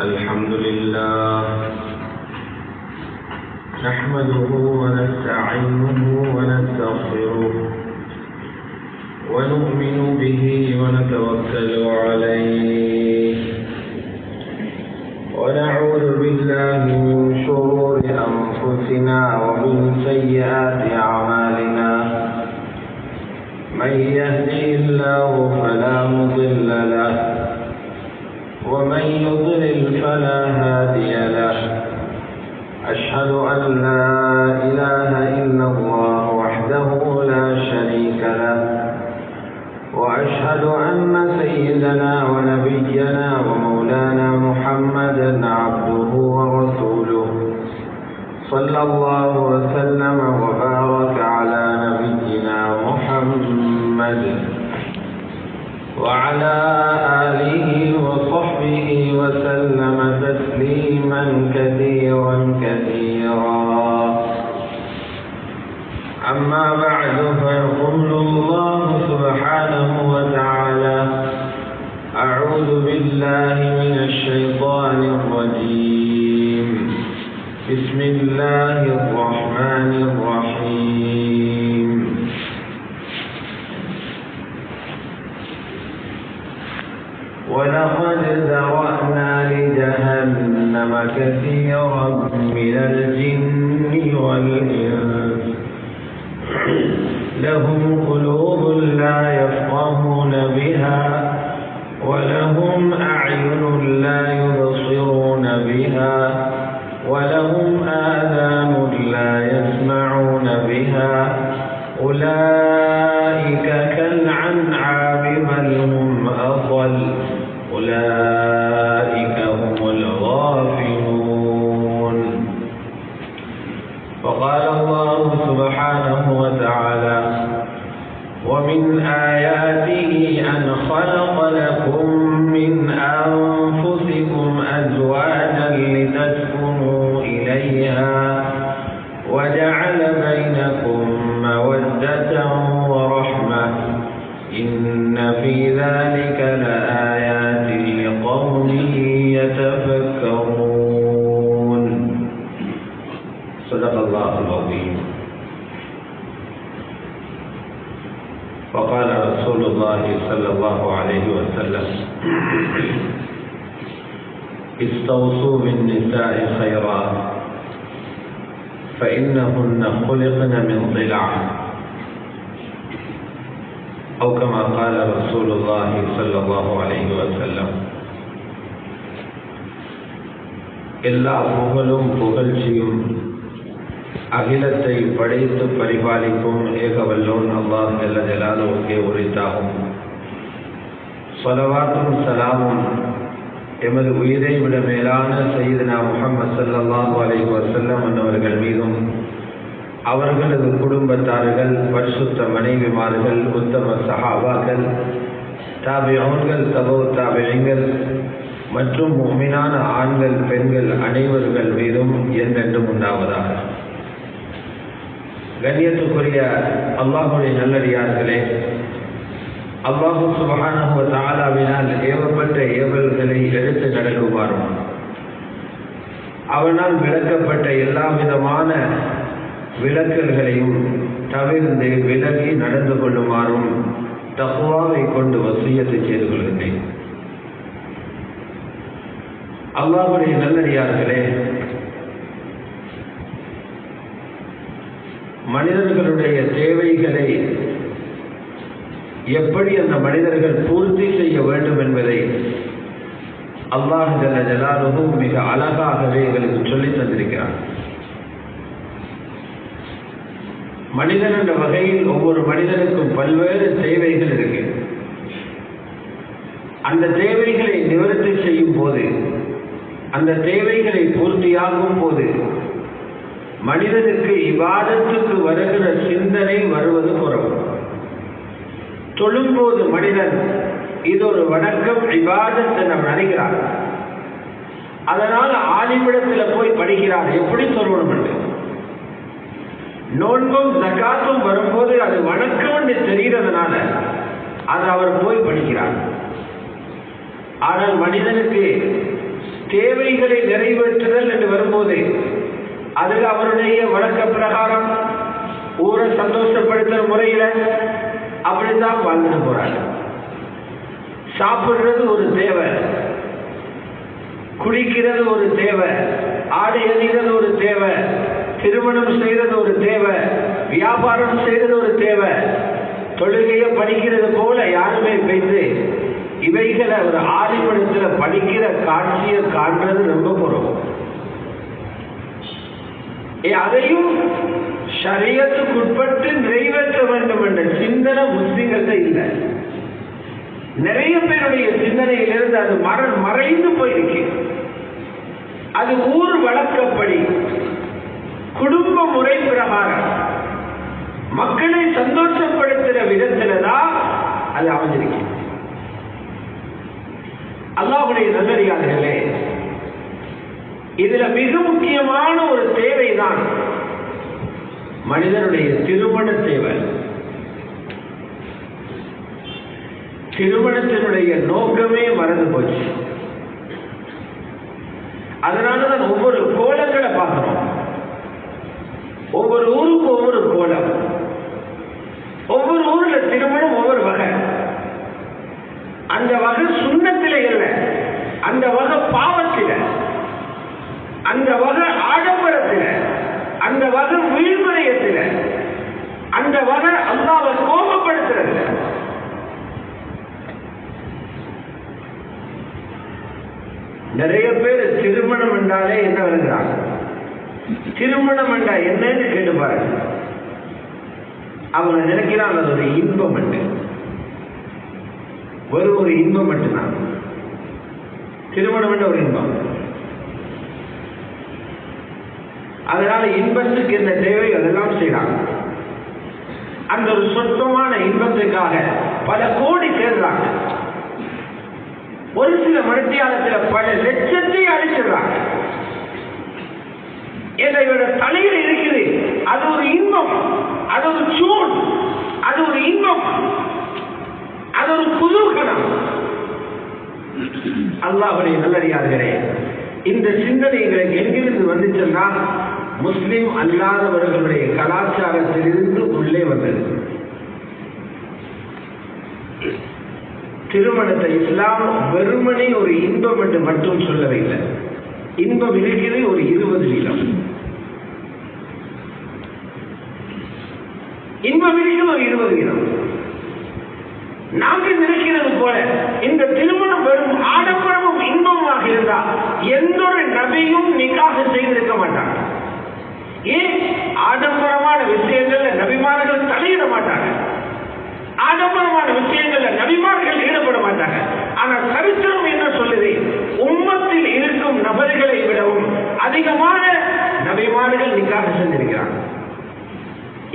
الحمد لله نحمده ونستعينه ونستغفره ونؤمن به ونتوكل عليه ونعوذ بالله من شرور أنفسنا ومن سيئات أعمالنا من يهده الله فلا مضل له ومن يضلل فلا هادي له أشهد أن لا إله إلا الله وحده لا شريك له وأشهد أن سيدنا ونبينا ومولانا محمدا عبده ورسوله صلى الله وسلم وبارك على نبينا محمد وعلى آله وصحبه وسلم تسليما كثيرا كثيرا. أما بعد فيقول الله سبحانه وتعالى: أعوذ بالله من الشيطان الرجيم. بسم الله الرحمن الرحيم. ولقد ذرأنا لجهنم كثيرا من الجن والإنس لهم قلوب لا يفقهون بها ولهم أعين لا يبصرون بها ولهم آذان لا يسمعون بها أولئك كالأنعام بل هم أضل أولئك هم الغافلون. وقال الله سبحانه وتعالى: ومن آياته أن خلق لكم من أنفسكم أزواجا لتسكنوا إليها وجعل بينكم مودة ورحمة إن في ذلك لآيات لقوم يتفكرون. صدق الله العظيم. وقال رسول الله صلى الله عليه وسلم: استوصوا بالنساء خيرا فإنهن خلقن من ضلع أو كما قال رسول الله صلى الله عليه وسلم. எல்லா புகழும் புகழ்ச்சியும் அகிலத்தை படைத்து பரிபாலிக்கும் ஏகவல்லோன் அல்லாஹ் ஜல்ல ஜலாலுவுக்கே உரித்தாகும். ஸலவாத்தும் சலாமும் எமது உயிரை விட மேலான சய்யிதுனா முஹம்மது ஸல்லல்லாஹு அலைஹி வஸல்லம் அவர்கள் மீதும் அவர்களது குடும்பத்தார்கள், பரிசுத்த மனைவிமார்கள், உத்தம சஹாபாக்கள், தாபிஊன்கள், தபவு தாபிஈன்கள் மற்றும் முஃமினான ஆண்கள், பெண்கள் அனைவர்கள் மீதும் என்றென்றும் உண்டாவதாக. கண்ணியத்துக்குரிய அல்லாஹ்வுடைய நல்லடியார்களே, அல்லாஹ் சுப்ஹானஹு வ தஆலாவினால் ஏவப்பட்ட ஏவல்களை எடுத்து நடக்குமாறும் அவனால் விளக்கப்பட்ட எல்லா விதமான விளக்கல்களையும் தவிர்த்து விலகி நடந்து கொள்ளுமாறும் தக்வாவை கொண்டு வசியத்தை செய்து கொள்கின்றேன். அல்லாஹ்வுடைய நல்லடியார்களே, மனிதர்களுடைய தேவைகளை எப்படி அந்த மனிதர்கள் பூர்த்தி செய்ய வேண்டும் என்பதை அல்லாஹ் ஜல்ல ஜலாலுஹு மிக அழகாகவே எங்களுக்கு சொல்லித் தந்திருக்கிறார். மனிதன் என்ற வகையில் ஒவ்வொரு மனிதனுக்கும் பல்வேறு தேவைகள் இருக்கு. அந்த தேவைகளை நிவர்த்தி செய்யும் போது, அந்த தேவைகளை பூர்த்தியாகும் போது மனிதனுக்கு இபாதத்துக்கு வருகிற சிந்தனை வருவது குறைவு. தொழும்போது மனிதன் இது ஒரு வணக்கம், இபாதத் என நினைக்கிறார். அதனால் ஆலிமிடத்தில் போய் படிக்கிறார் எப்படி சொல்லணும் என்று. நோன்பும் ஜகாத்தும் வரும்போது அது வணக்கம் என்று தெரிகிறதுனால அது அவர் போய் படிக்கிறார். ஆனால் மனிதனுக்கு தேவைகளை நிறைவேற்றுதல் என்று வரும்போது அது அவருடைய வழக்க பிரகாரம் ஊரை சந்தோஷப்படுத்துற முறையில அப்படித்தான் வாழ்ந்துட்டு போறாங்க. சாப்பிடுறது ஒரு தேவை, குடிக்கிறது ஒரு தேவை, ஆடை அணிகிறது ஒரு தேவை, திருமணம் செய்யறது ஒரு தேவை, வியாபாரம் செய்யறது ஒரு தேவை, தொழுகையை படிக்கிறது போல யாருமே பேசு இவைகளை ஒரு ஆதிபடத்தில் படிக்கிற காட்சியை காண்றது ரொம்ப பொறுப்பு. அதையும் ஷரியத்துக்குட்பட்டு நிறைவேற்ற வேண்டும் என்ற சிந்தனை முஸ்லிம்கிட்ட இல்லை. நிறைய பேருடைய சிந்தனையிலிருந்து அது மறைந்து போயிருக்கு. அது ஊர் வழக்கப்படி குடும்ப முறை பிரகாரம் மக்களை சந்தோஷப்படுத்துகிற விதத்தில்தான் அது அமைஞ்சிருக்கு. அல்லாஹ்வுடைய நல்லடியார்களே, இதுல மிக முக்கியமான ஒரு தேவைதான் மனிதனுடைய திருமண தேவை. திருமணத்தினுடைய நோக்கமே மறந்து போச்சு. அதனாலதான் ஒவ்வொரு கோலங்களை பார்க்கிறோம். ஒவ்வொரு ஊருக்கு ஒவ்வொரு கோலம், ஒவ்வொரு ஊர்ல திருமணம் ஒவ்வொரு வகை. அந்த வகை சுண்ணத்திலே இல்லை, அந்த வகை பாவத்தில, அந்த வகை ஆடம்பரத்தில், அந்த வகை வீழ்மறையத்தில், அந்த வகை அல்லாஹ்வை கோபப்படுத்துறது. நிறைய பேர் திருமணம் என்றாலே என்ன வருகிறாங்க, திருமணம் என்றா என்னன்னு கேட்டு பாருங்க. அவங்க நினைக்கிறாங்க அது ஒரு இன்பம் என்று. ஒரு இன்பம் மட்டும்தான் திருமணம் என்ற ஒரு இன்பம். அதனால இன்பத்துக்கு என்ன தேவை அதெல்லாம் செய்யறாங்க. அந்த ஒரு சொற்பமான இன்பத்துக்காக பல கோடி தேடுறாங்க. ஒரு சில மணித்தியாலத்தில் பல லட்சத்தை அழிச்சிடுறாங்க. இவரோட தலையில் இருக்குது அது ஒரு இன்பம், அது ஒரு சூழ், அது ஒரு இன்பம், அது ஒரு குதூகலம். அல்லாஹ்வுடைய நல்லடியார்களே, இந்த சிந்தனைகளுக்கு எங்கிருந்து வந்துச்சுன்னா முஸ்லிம் அல்லாதவர்களுடைய கலாச்சாரத்திலிருந்து உள்ளே வந்தது. திருமணத்தை இஸ்லாம் வெறுமனே ஒரு இன்பம் என்று மட்டும் சொல்லவில்லை. இன்பம் இருக்கிறது ஒரு 20 வீதம், இன்பம் இருக்கிறது ஒரு 20 வீதம். நாங்கள் நினைக்கிறது போல இந்த திருமணம் வெறும் ஆடம்பரமும் இன்பமாக இருந்தால் எந்த ஒரு நபியும் நிக்காஹ் செய்திருக்க மாட்டாங்க. ஏன்? ஆடம்பரமான விஷயங்கள்ல நபிமார்கள் தலையிட மாட்டாங்க, ஆடம்பரமான விஷயங்கள்ல நபிமார்கள் ஈடுபட மாட்டாங்க. ஆனா சரித்திரம் என்ன சொல்லுது? உம்மத்தில் இருக்கும் நபர்களை விடவும் அதிகமான நபிமார்கள் நிக்காஹ் செஞ்சிருக்கிறாங்க.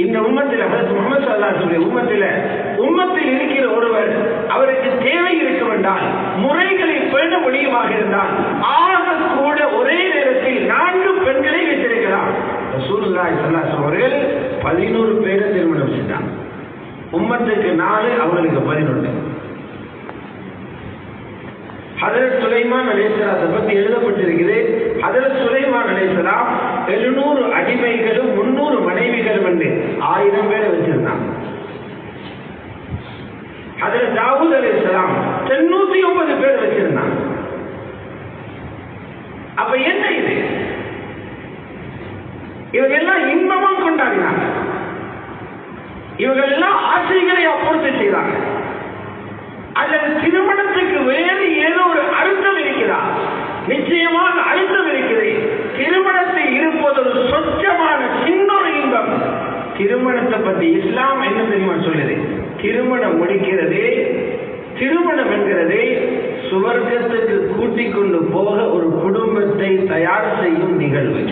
இந்த உம்மத்தில் முஹம்மது ஸல்லல்லாஹு அலைஹி வஸல்லம் உம்மத்தில் இருக்கிற ஒருவர் அவருக்கு தேவை இருக்கும் என்றால், முறைகளை பேண முடியுமாக இருந்தால், ஆக கூட ஒரே நேரத்தில் 4 பெண்களை வைத்திருக்கிறார். ரசூலுல்லாஹி ஸல்லல்லாஹு அலைஹி வஸல்லம் அவர்கள் 11 பேரை திருமணம் செய்தார். உம்மத்துக்கு 4, அவர்களுக்கு 11. ஹஜ்ரத் சுலைமான் அலைஹிஸ்ஸலாத்தை பற்றி எழுதப்பட்டிருக்கிறது. ஹஜ்ரத் சுலைமான் அலைஹிஸ்ஸலாம் 700 அடிமைகளும் 300 மனைவிகளும் என்று 1000 பேரை வச்சிருந்தாங்க. ஹஜ்ரத் தாவூத் அலைஹிஸ்ஸலாம் 909 பேர் வச்சிருந்தாங்க. அப்ப என்ன இது? இவங்க எல்லாம் இன்பமா கொண்டாடினாங்க, இவங்க எல்லாம் ஆசைகளை பூர்த்தி செய்தாங்க. அல்லது திருமணத்துக்கு வேறு ஏதோ ஒரு அர்த்தம் இருக்கிறதா? நிச்சயமாக அர்த்தம் இருக்கிறது. திருமணத்தில் இருப்பது ஒரு சொச்சமான சின்ன ஒரு இன்பம். திருமணத்தை பற்றி இஸ்லாம் என்ன தெரியுமா சொல்லுது? திருமணம் முடிக்கிறது, திருமணம் என்கிறது சுவர்க்கத்துக்கு கூட்டிக் கொண்டு போக ஒரு குடும்பத்தை தயார் செய்யும் நிகழ்வு.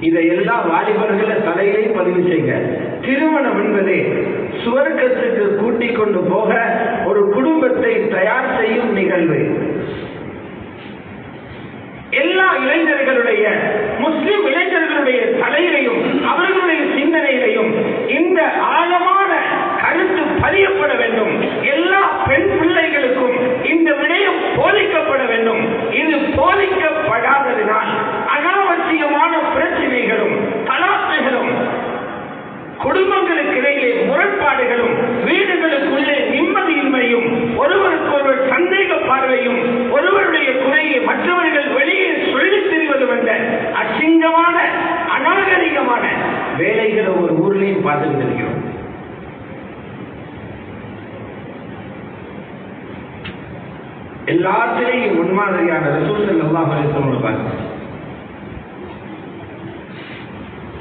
இதையெல்லாம் வாலிபர்களை தலையிலே பதிவு செய்ய. திருமணம் என்பது சுவர்க்கத்துக்கு கூட்டிக் கொண்டு போக ஒரு குடும்பத்தை தயார் செய்யும் நிகழ்வு. எல்லா இளைஞர்களுடைய, முஸ்லிம் இளைஞர்களுடைய தலையிலையும் அவர்களுடைய சிந்தனையிலையும் இந்த ஆழமான கருத்து பதியப்பட வேண்டும். எல்லா பெண் பிள்ளைகளுக்கும் இந்த விடயம் குடும்பங்களுக்கு இடையிலே முரண்பாடுகளும், வீடுகளுக்குள்ளே நிம்மதியின்மையும், ஒருவருக்கொருவர் சந்தேக பார்வையும், ஒருவருடைய குறையை மற்றவர்கள் வெளியே சொல்லித் தெரிவதும் என்ற அசிங்கமான அநாகரிகமான வேலைகளை ஒரு ஊரிலையும் பார்த்துக்கிட்டு இருக்கிறோம். எல்லாத்திலேயும் முன்மாதிரியான ரசூல் ஸல்லல்லாஹு அலைஹி வஸல்லம் பார்த்து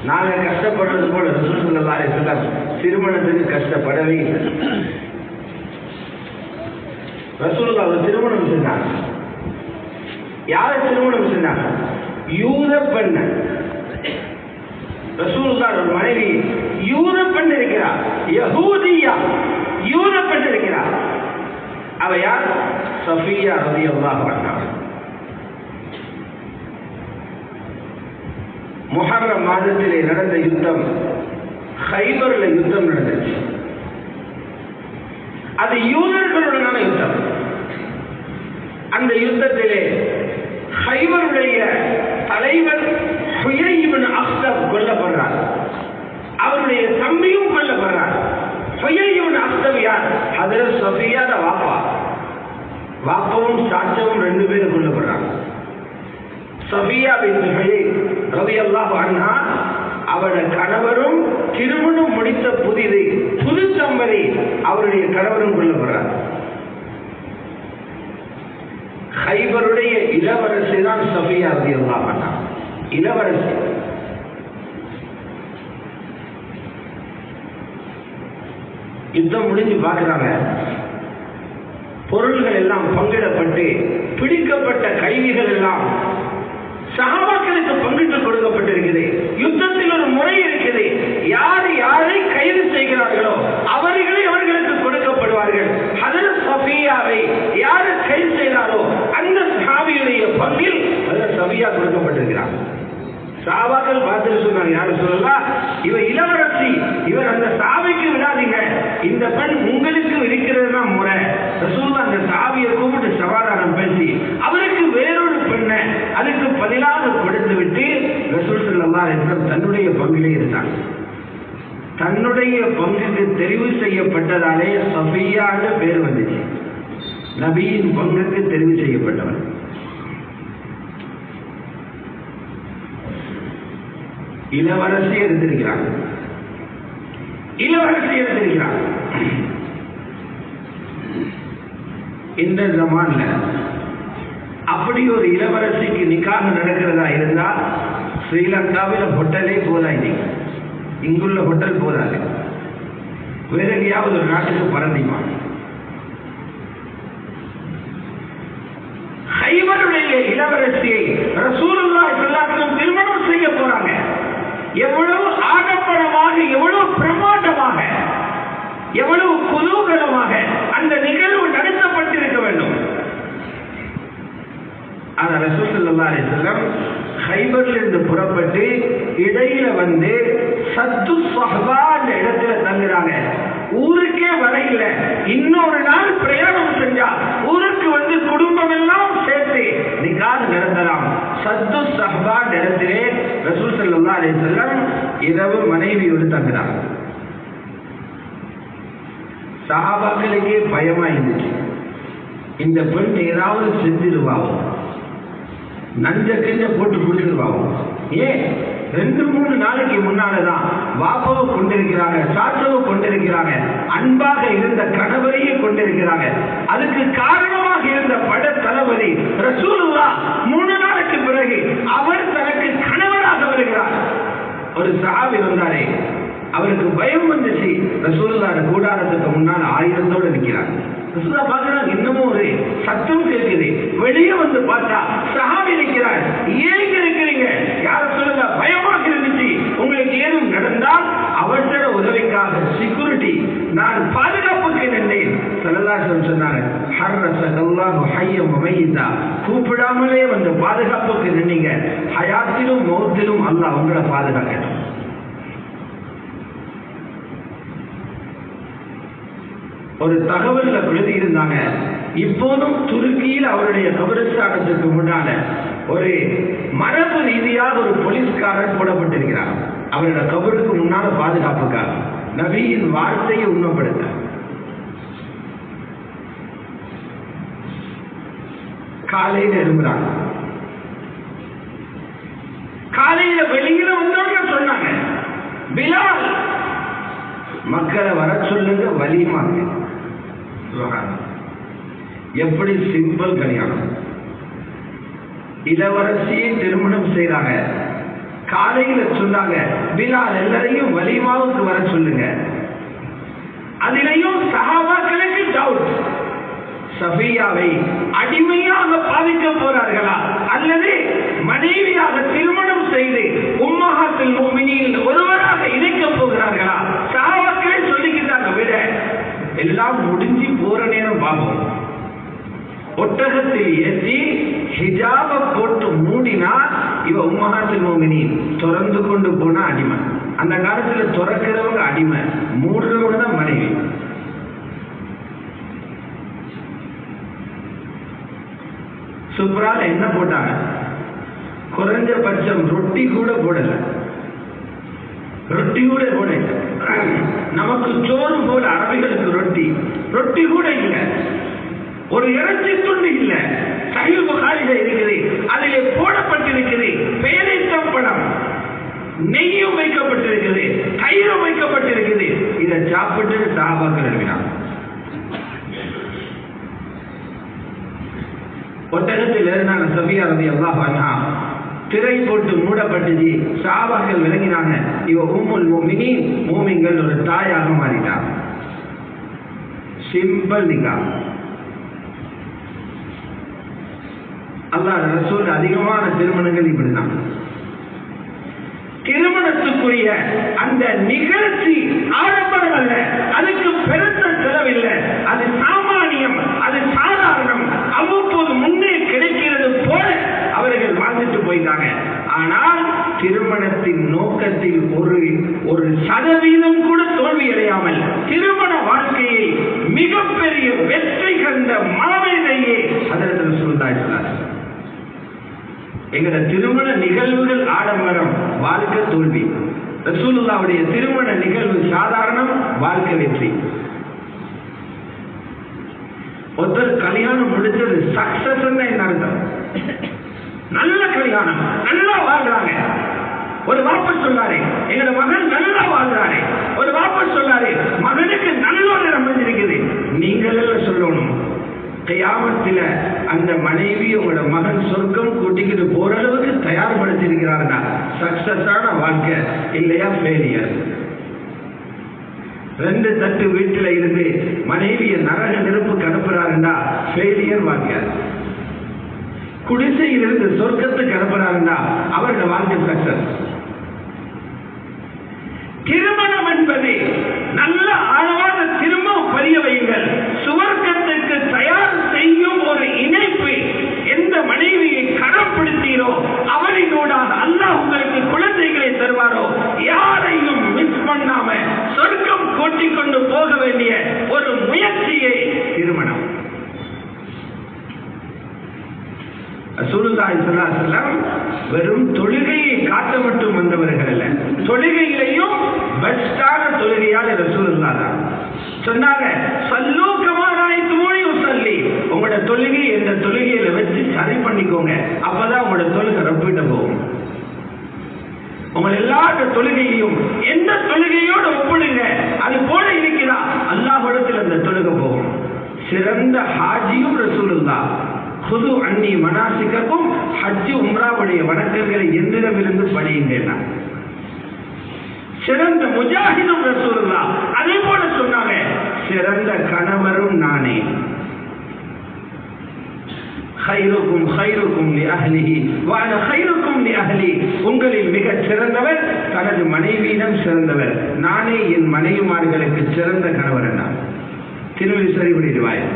நாங்க கஷ்டப்படுறது போல ரசூல் ஸல்லல்லாஹு அலைஹி வஸல்லம் திருமணத்துக்கு கஷ்டப்படவே இல்லை. ரசூலுல்லாஹ் ஒரு திருமணம் செஞ்சாங்க. யாரை திருமணம் செஞ்சாங்க? யூத பெண். ரசூலுல்லாஹ் ஒரு மனைவி யூத பெண் இருக்கிறார், யஹூதியா யூத பெண் இருக்கிறார். அவ யார்? சஃபியா ரலியல்லாஹு அன்ஹா. முஹர்ரம் மாதத்திலே நடந்த யுத்தம், கைபர்ல யுத்தம் நடந்துச்சு. அது யூதர்களுடனான யுத்தம். அந்த யுத்தத்திலே கைபருடைய தலைவர் ஹுயை இப்னு அக்தப் கொல்லப்படுறார். அவருடைய தம்பியும் கொல்லப்படுறார். ஹுயை இப்னு அக்தப் யார்? ஹஜ்ரத் சஃபியா வாப்பா. வாப்பாவும் சாச்சாவும் ரெண்டு பேரும் கொல்லப்படுறாங்க. சஃபியா பின்த் ஹுயை ரலியல்லாஹு அன்ஹா அவருடைய கணவரும் திருமணம் முடித்த புது தம்பதி அவருடைய கணவரும் கொல்லப்படுறார். கைபருடைய இளவரசி தான் சஃபியா ரலியல்லாஹு அன்ஹா. இளவரசி. யுத்தம் முடிஞ்சு பார்க்கிறாங்க. பொருள்கள் எல்லாம் பங்கிடப்பட்டு பிடிக்கப்பட்ட கைதிகள் எல்லாம் சஹாபாக்களுக்கு பங்கிட்டு கொடுக்கப்பட்டிருக்கிறது. யுத்தத்தில் ஒரு முறை இருக்குது. யார் யாரை கைது செய்கிறார்களோ அவர்களே அவர்களுக்கு கொடுக்கப்படுவார்கள். ஹஜ்ரத் சஃபியாவை யார் கைது செய்தாரோ அந்த சஹாபியுடைய பங்கில் ஹஜ்ரத் சஃபியா கொடுக்கப்பட்டிருக்கிறார். சஹாபாக்கள் பார்த்துட்டு சொன்னாங்க, யாரும் சொல்லலாம், இவ இளவரசி, இவர் அந்த சாவிக்கு விடாதீங்க, இந்த பெண் உங்களுக்கு இருக்கிறது தான் முறை. ரசூலுல்லாஹ் அந்த சாவியை கூப்பிட்டு சமாதானம் பேசி அவருக்கு வேறொரு பெண்ணை அதுக்கு பதிலாக கொடுத்து விட்டு ரசூல் ஸல்லல்லாஹு அலைஹி வஸல்லம் தன்னுடைய பங்கிலே இருந்தார். தன்னுடைய பங்குக்கு தெரிவு செய்யப்பட்டதாலே சஃபியான்னு பேர் வந்துச்சு. நபியின் பங்குக்கு தெரிவு செய்யப்பட்டவர். இளவரசி எடுத்திருக்கிறார். இந்த ஜமான்ல அப்படி ஒரு இளவரசிக்கு நிக்காஹ் நடக்கிறதா இருந்தா ஸ்ரீலங்காவில் ஹோட்டலே போதாது. இங்குள்ள ஹோட்டல் போதாது. வேற எங்கேயாவது ஒரு நாட்டுக்கு பறந்திமா. கைபருடைய இளவரசியை ரசூலுல்லாஹி ஸல்லல்லாஹு அலைஹி வஸல்லம் திருமணம் செய்ய போறாங்க. எவ்வளவு ஆடம்பரமாக, எவ்வளவு பிரமாண்டமாக, எவ்வளவு குதூகலமாக அந்த நிகழ்வு நடத்தப்பட்டிருக்க வேண்டும். ஆனா ரசூல் ஸல்லல்லாஹு அலைஹி வஸல்லம் கைபர்ல இருந்து புறப்பட்டு இடையில வந்து சத்து ஸஹ்பா என்ற இடத்துல தங்குறாங்க. ஊருக்கே வரையில இன்னொரு நாள் பிரயாணம் செஞ்சா ஊருக்கு வந்து குடும்பம் எல்லாம் சேர்த்து நிக்காஹ் நடத்தலாம். சத்து ஸஹ்பா இடத்திலே ரசூல் ஸல்லல்லாஹு அலைஹி வஸல்லம் இரவு மனைவியோடு தங்குறாங்க. சஹாபாக்களுக்கே பயமா இருந்துச்சு. இந்த பெண் ஏதாவது செஞ்சிருவாங்க, நஞ்ச கிஞ்ச போட்டு குடிச்சிருவாங்க. ஏன் 2-3 நாளைக்கு முன்னாலதான் வாப்பாவை கொண்டிருக்கிறாங்க, சாச்சாவை கொண்டிருக்கிறாங்க, அன்பாக இருந்த கணவரையே கொண்டிருக்கிறாங்க. அதுக்கு காரணமாக இருந்த பட தளபதி ரசூலுல்லாஹ் 3 நாளைக்கு பிறகு அவர் தனக்கு கணவராக வருகிறார். ஒரு சஹாபி வந்தாரே, அவருக்கு பயம் வந்துச்சு. ரசூலுல்லாஹ் கூடாரத்துக்கு முன்னால் ஆயுதத்தோடு இருக்கிறார். ரசூலுல்லாஹ் பார்க்கிறாங்க, இன்னமும் ஒரு சத்தம் கேட்குது. வெளியே வந்து பார்த்தா சஹாபி இருக்கிறார். ஏன் இருக்கிறீங்க? யார் சொல்லுங்க, பயமாக இருந்துச்சு. உங்களுக்கு ஏதும் நடந்தால் அவசர உதவிக்காக செக்யூரிட்டி, நான் பாதுகாப்புக்கு நின்றேன். ஸல்லல்லாஹு அலைஹி வஸல்லம் சொன்னாங்க, ஹர்ரஸல்லாஹு ஹய்யம் வ மய்யிதா, கூப்பிடாமலே வந்து பாதுகாப்புக்கு நின்னீங்க. ஹயாத்திலும் மௌத்திலும் அல்லாஹ் உங்களை பாதுகாக்கட்டும். ஒரு தகவல்ல எழுதி இருந்தாங்க, இப்போதும் துருக்கியில் அவருடைய கபரிஸ்தானத்துக்கு முன்னால ஒரு மரபு ரீதியாக ஒரு போலீஸ்காரர் போடப்பட்டிருக்கிறார். அவருடைய கபருக்கு முன்னால பாதுகாப்புக்காக நபியின் வார்த்தையை உண்மைப்படுத்த. காலையில் எழும்புறாங்க. காலையில வெளியில வந்தவங்க சொன்னாங்க, பிலால் மக்களை வர சொல்லுங்க, வலிமாங்க. எப்படி சிம்பிள் கல்யாணம். இளவரசியை திருமணம் செய்றாங்க. காலையில சொன்னாங்க, பிலால் எல்லாரையும் வலிமாவுக்கு வர சொல்லுங்க. அதிலையும் சஹாபாக்களுக்கு டவுட், சஃபியாவை அடிமையாக பாவிக்க போறார்களா அல்லது மனைவியாக திருமணம் செய்து உம்மஹாத்துல் முஃமினீன் ஒருவராக இணைக்க போகிறார்களா? சஹாபாக்களே சொல்லிக்கிட்டாங்க, விட எல்லாம் முடிஞ்சு போற நேரம் பார்ப்போம். ஒட்டகத்தில் ஏற்றி ஹிஜாப போட்டு மூடினா இவ உம்மஹாத்துல் முஃமினீன், திறந்து கொண்டு போனா அடிமை. அந்த காலத்துல திறக்கிறவங்க அடிமை, மூடுறவங்க தான் மனைவி. சூப்பரான என்ன போட்டாங்க, குறைஞ்சபட்சம் ரொட்டி கூட போடல. ரொட்டி கூட போடல. நமக்கு சோறு போல அரபிகளுக்கு ரொட்டி, ரொட்டி கூட இல்லை. ஒரு இறைச்சி துண்டு இல்லை. சஹீஹ் புகாரில இருக்குது, அதிலே போடப்பட்டிருக்கிறது பேரிச்சம்பழம், நெய்யும் வைக்கப்பட்டிருக்கிறது, தயிரும் வைக்கப்பட்டிருக்கிறது. இதை சாப்பிட்டு சஹாபாக்கள் எழுதினாங்க. ஒட்டகத்தில் ஏறினாங்க சஃபியா ரலியல்லாஹு அன்ஹா. திரை போட்டு மூடப்பட்டுச்சு. சஹாபாக்கள் விளங்கினாங்க, இவ உம்முல் முஃமினீன், மூமின்கள் ஒரு தாயாக மாறினார். சிம்பிள் நிக்காஹ். அல்லாஹ் ரசூல் அதிகமான திருமணங்கள் இப்படிதான். திருமணத்துக்குரிய அந்த நிகழ்ச்சி ஆடம்பரம் அல்ல, அதுக்கு பெருத்த செலவில்லை. அது சாமானியம், அது சாதாரணம், அவ்வப்போது முன்னே கிடைக்கிறது போல அவர்கள் வாழ்ந்துட்டு போயிட்டாங்க. ஆனால் திருமணத்தின் நோக்கத்தில் ஒரு சதவீதம் கூட தோல்வி அடையாமல் திருமண வாழ்க்கையை மிகப்பெரிய வெற்றி கண்ட மாமேதையே ஹஜ்ரத் ரசூலுல்லாஹி ஸல்லல்லாஹு அலைஹி வஸல்லம். எங்கட திருமண நிகழ்வுகள் ஆடம்பரம், வாழ்க்கை தோல்வி. ரசூலுல்லாஹ்வுடைய திருமண நிகழ்வு சாதாரணம், வாழ்க்கை வெற்றி. ஒருத்தர் கல்யாணம் முடிச்சது சக்சஸ் என்ன அர்த்தம்? நல்ல கல்யாணம், நல்லா வாழ்றாங்க. ஒரு வாப்பர் சொல்லாரு, எங்களோட மகன் நல்லா வாழ்றாரு. ஒரு வாப்பர் சொல்லாரு, மகனுக்கு நல்ல ஒரு அமைஞ்சிருக்குது. நீங்கள் எல்லாம் சொல்லணும், கியாமத்தில அந்த மனைவி உங்களோட மகன் சொர்க்கம் கூட்டிக்கிட்டு போற அளவுக்கு தயார்படுத்திருக்கிறாருன்னா சக்சஸான வாழ்க்கை, இல்லையா ஃபெயிலியர். 2 தட்டு வீட்டில இருந்து மனைவியை நரக நெருப்புக்கு அனுப்புறாருன்னா ஃபெயிலியர் வாழ்க்கை. குடிசையிலிருந்து சொர்க்கத்துக்கு அனுப்புறாருன்னா அவரோட வாழ்க்கை சக்சஸ். திருமணம் என்பது நல்ல ஆழமான திரும்பவும் பதிய வையுங்கள். சுவர்க்கத்துக்கு தயார் செய்யும் ஒரு இணைப்பு. எந்த மனைவியை கரப்படுத்தீரோ அவரினூடாக அல்லாஹ் உங்களுக்கு குழந்தைகளை தருவாரோ. யாரையும் மிஸ் பண்ணாம சொர்க்கம் கூட்டிக் கொண்டு போக வேண்டிய ஒரு முயற்சியை திருமணம். ரசூலுல்லாஹி ஸல்லல்லாஹு அலைஹி வஸல்லம் வெறும் தொழுகையை காட்ட மட்டும் வந்தவர்கள் அல்ல, தொழுகையிலையும் பெஸ்டான தொழுகையால் ரசூலுல்லாஹ் தான் சொன்னாங்க, ஸல்லூ கமா ரஅய்துமூனி உஸல்லி. உங்களோட தொழுகை இந்த தொழுகையில வச்சு சரி பண்ணிக்கோங்க, அப்பதான் உங்களோட தொழுகை ரப்பிட்ட போகும். உங்கள் எல்லா தொழுகையையும் எந்த தொழுகையோடு ஒப்பிடுங்க, அது போல இருக்கிறா அல்லாஹ்விடத்தில் அந்த தொழுகை போகும். சிறந்த ஹாஜியும் ரசூலுல்லாஹ். குது அன்னி மனாசிக்கும், ஹஜ் உம்ராவுடைய வணக்கங்களை எந்திரமிருந்து படியுங்க. சிறந்த முஜாஹிதும் ரசூலுல்லாஹ். அதே போல சொன்னாங்க, சிறந்த கணவரும் நானே. خيركم خيركم لأهله وأنا خيركم لأهلي. உங்களில் மிக சிறந்தவர் தனது மனைவியிடம் சிறந்தவர், நானே என் மனைவிமார்களுக்கு சிறந்த கணவர் என்றார். திருமதி சரிவுடைய ரிவாயத்.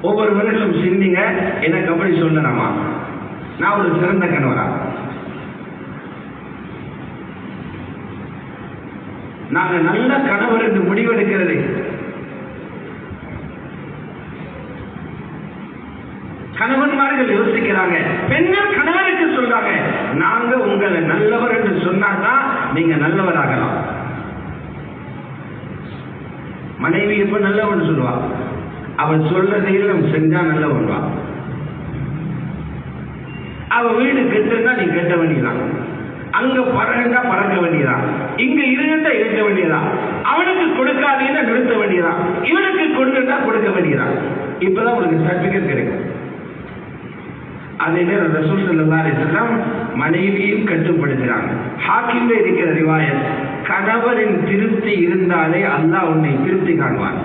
ஒவ்வொருவர்களும் சிந்திங்க, எனக்கு அப்படி சொல்லலாமா, நான் ஒரு சிறந்த கணவரா? நாங்க நல்ல கணவர் என்று முடிவெடுக்கிறது கணவன்மார்கள் யோசிக்கிறாங்க. பெண்கள் கணவருக்கு சொல்றாங்க, நாங்க உங்களை நல்லவர் என்று சொன்னாதான் நீங்க நல்லவராகலாம். மனைவி எப்ப நல்லவன் சொல்லுவா? அவன் சொல்றதையும் செஞ்சா நல்லவன்வா. அவ வீடு கெட்டுன்னா நீ கெட்ட வேண்டியதான், அங்க பறகண்டா பறக்க வேண்டியதான், இங்க இருந்தா இருக்க வேண்டியதான், அவனுக்கு கொடுக்காதீங்கன்னா நிறுத்த வேண்டியதான், இவனுக்கு கொடுக்கட்டா கொடுக்க வேண்டியதான். இப்பதான் உங்களுக்கு சர்டிபிகேட் கிடைக்கும். அதே நேரம் ரசூல் ஸல்லல்லாஹு அலைஹி வஸல்லம் மனைவியும் கட்டுப்படுத்துறாங்க. ஹாக்கிம்ல இருக்கிற ரிவாயத், கணவரின் திருப்தி இருந்தாலே அல்லாஹ் உன்னை திருப்தி காண்பான்.